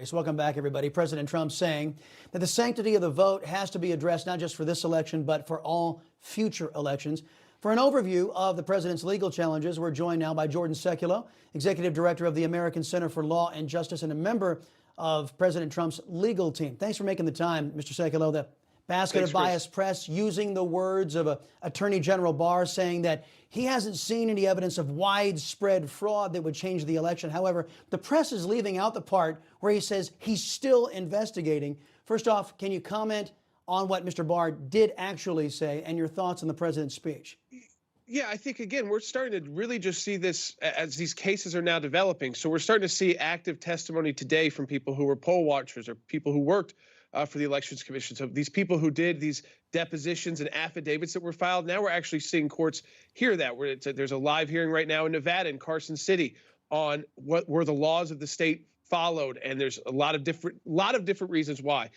So welcome back, everybody. President Trump saying that the sanctity of the vote has to be addressed not just for this election, but for all future elections. For an overview of the president's legal challenges, we're joined now by Jordan Sekulow, Executive Director of the American Center for Law and Justice and a member of President Trump's legal team. Thanks for making the time, Mr. Sekulow. The basket of biased press using the words of Attorney General Barr saying that he hasn't seen any evidence of widespread fraud that would change the election. However, the press is leaving out the part where he says he's still investigating. First off, can you comment on what Mr. Barr did actually say and your thoughts on the president's speech? Yeah, I think, again, we're starting to really just see this as these cases are now developing. So we're starting to see active testimony today from people who were poll watchers or people who worked for the Elections Commission. So these people who did these depositions and affidavits that were filed, now we're actually seeing courts hear that. There's a live hearing right now in Nevada, in Carson City, on what were the laws of the state followed, and there's a lot of different reasons why.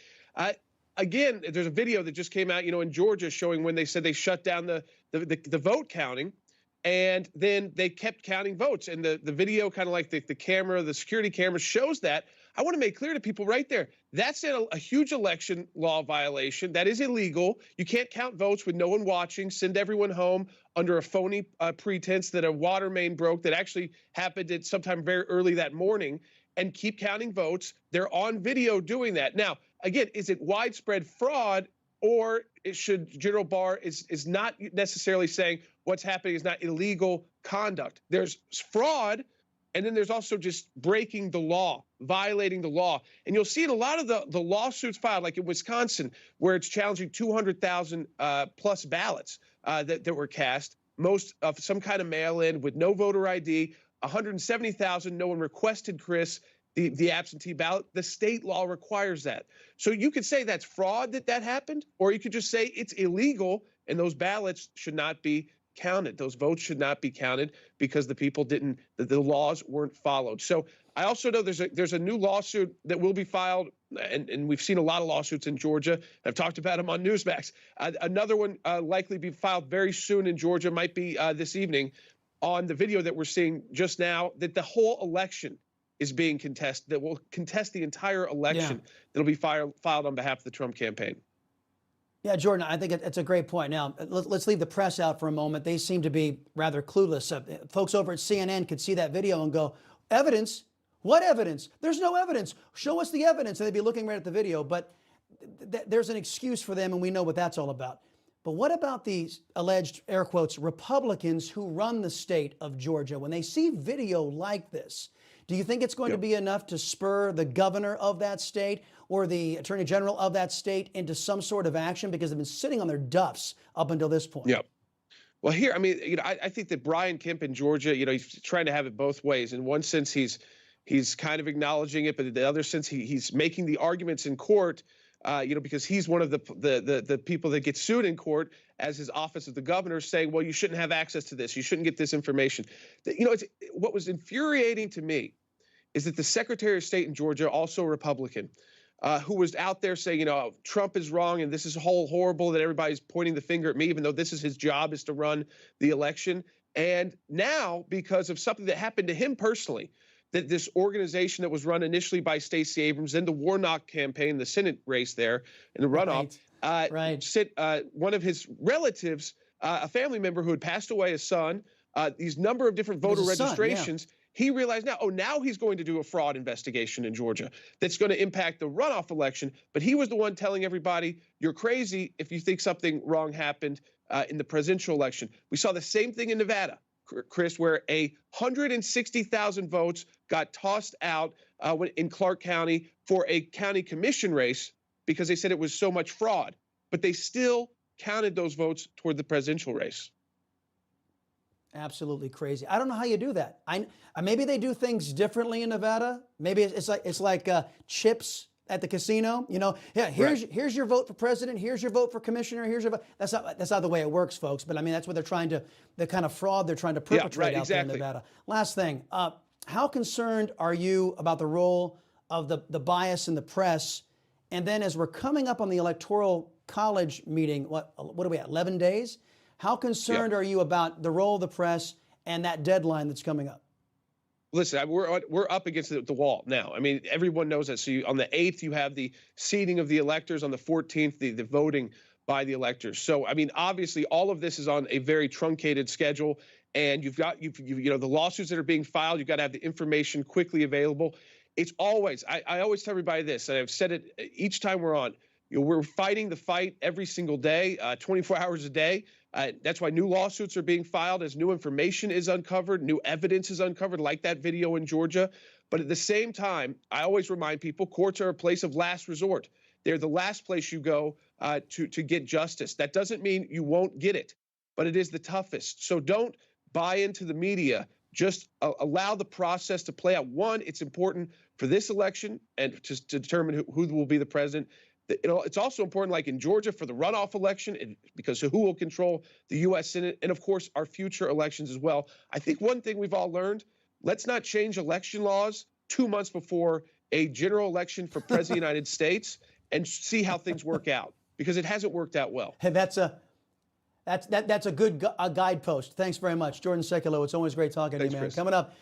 Again, there's a video that just came out, in Georgia, showing when they said they shut down the vote counting, and then they kept counting votes. And the video, kind of like the camera, the security camera, shows that. I want to make clear to people right there, that's a huge election law violation. That is illegal. You can't count votes with no one watching, send everyone home under a phony pretense that a water main broke that actually happened at sometime very early that morning, and keep counting votes. They're on video doing that. Now, again, is it widespread fraud, or should General Barr is not necessarily saying what's happening is not illegal conduct? There's fraud, and then there's also just breaking the law, violating the law. And you'll see in a lot of the lawsuits filed, like in Wisconsin, where it's challenging 200,000 plus ballots that were cast, most of some kind of mail-in with no voter ID, 170,000, no one requested, Chris, the absentee ballot. The state law requires that. So you could say that's fraud that happened, or you could just say it's illegal and those ballots should not be counted. Those votes should not be counted because the people didn't, the laws weren't followed. So I also know there's a new lawsuit that will be filed, and we've seen a lot of lawsuits in Georgia. I've talked about them on Newsmax. Another one likely be filed very soon in Georgia, might be this evening, on the video that we're seeing just now, that the whole election is being contested, that will contest the entire election. That'll be filed on behalf of the Trump campaign. Yeah, Jordan, I think it's a great point. Now, let's leave the press out for a moment. They seem to be rather clueless. Folks over at CNN could see that video and go, evidence? What evidence? There's no evidence. Show us the evidence. And they'd be looking right at the video. But there's an excuse for them, and we know what that's all about. But what about these alleged, air quotes, Republicans who run the state of Georgia? When they see video like this, do you think it's going to be enough to spur the governor of that state or the attorney general of that state into some sort of action, because they've been sitting on their duffs up until this point? Yeah. Well, here, I mean, I think that Brian Kemp in Georgia, he's trying to have it both ways. In one sense, he's kind of acknowledging it, but in the other sense, he's making the arguments in court, because he's one of the people that get sued in court as his office of the governor, saying, well, you shouldn't have access to this. You shouldn't get this information. What was infuriating to me is that the Secretary of State in Georgia, also a Republican, who was out there saying, Trump is wrong and this is horrible that everybody's pointing the finger at me, even though this is his job, is to run the election. And now, because of something that happened to him personally, that this organization that was run initially by Stacey Abrams, then the Warnock campaign, the Senate race there in the runoff, one of his relatives, a family member who had passed away, a son, these number of different voter registrations. He realized now he's going to do a fraud investigation in Georgia that's going to impact the runoff election. But he was the one telling everybody, you're crazy if you think something wrong happened in the presidential election. We saw the same thing in Nevada, Chris, where 160,000 votes got tossed out in Clark County for a county commission race because they said it was so much fraud. But they still counted those votes toward the presidential race. Absolutely crazy. I don't know how you do that. Maybe they do things differently in Nevada. Maybe it's like chips at the casino. Here's your vote for president. Here's your vote for commissioner. Here's your vote. That's not the way it works, folks. But I mean, that's what they're trying to, the kind of fraud they're trying to perpetrate out there in Nevada. Last thing, how concerned are you about the role of the bias in the press? And then as we're coming up on the Electoral College meeting, what are we at, 11 days? How concerned are you about the role of the press and that deadline that's coming up? Listen, we're up against the wall now. I mean, everyone knows that. So on the 8th, you have the seating of the electors. On the 14th, the voting by the electors. So, I mean, obviously, all of this is on a very truncated schedule. And you've got the lawsuits that are being filed. You've got to have the information quickly available. It's always, I always tell everybody this, and I've said it each time we're on. We're fighting the fight every single day, 24 hours a day. That's why new lawsuits are being filed as new information is uncovered, new evidence is uncovered, like that video in Georgia. But at the same time, I always remind people courts are a place of last resort. They're the last place you go to get justice. That doesn't mean you won't get it, but it is the toughest. So don't buy into the media. Just allow the process to play out. One, it's important for this election and to determine who will be the president. It's also important, like in Georgia, for the runoff election, because who will control the U.S. Senate, and of course our future elections as well. I think one thing we've all learned: let's not change election laws 2 months before a general election for president of the United States and see how things work out, because it hasn't worked out well. Hey, that's a good guidepost. Thanks very much, Jordan Sekulow. It's always great talking to you, man. Chris. Coming up.